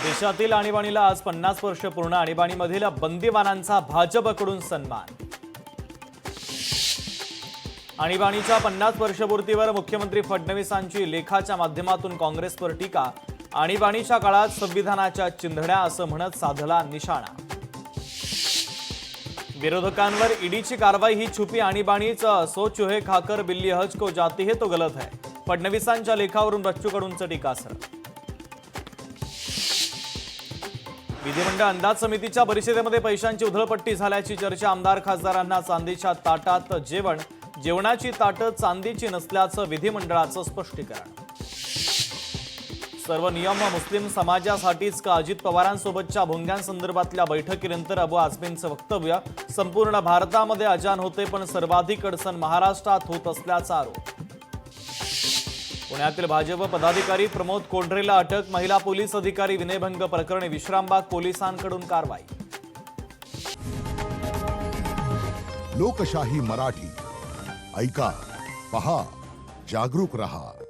देशातील आणीबाणीला आज 50 वर्ष पूर्ण. आणीबाणीमधील बंदीवानांचा भाजपकडून सन्मान. आणीबाणीच्या 50 वर्षपूर्तीवर मुख्यमंत्री फडणवीसांची लेखाच्या माध्यमातून काँग्रेसवर टीका. आणीबाणीच्या काळात संविधानाच्या चिंधड्या असं म्हणत साधला निशाणा. विरोधकांवर ईडीची कारवाई ही छुपी आणीबाणीच. सो चूहे खाकर बिल्ली हज को जाती है तो गलत है. फडणवीसांच्या लेखावरून बच्चू कडूंचं टीकास्त्र. विधिमंडळ अंदाज समितीच्या परिषदेमध्ये पैशांची उधळपट्टी झाल्याची चर्चा. आमदार खासदारांना चांदीच्या ताटात जेवण. जेवणाची ताटं चांदीची नसल्याचं विधिमंडळाचं स्पष्टीकरण. सर्व नियम मुस्लिम समाजासाठीच का? अजित पवारांसोबतच्या भोंग्यांसंदर्भातल्या बैठकीनंतर अबू आझमींचं वक्तव्य. संपूर्ण भारतामध्ये अजान होते पण सर्वाधिक अडचण महाराष्ट्रात होत असल्याचा आरोप. पुण्यातील भाजप पदाधिकारी प्रमोद कोंढरेला अटक. महिला पोलीस अधिकारी विनयभंग प्रकरणी विश्रामबाग पोलिसांकडून कारवाई. लोकशाही मराठी ऐका, पहा, जागरूक रहा.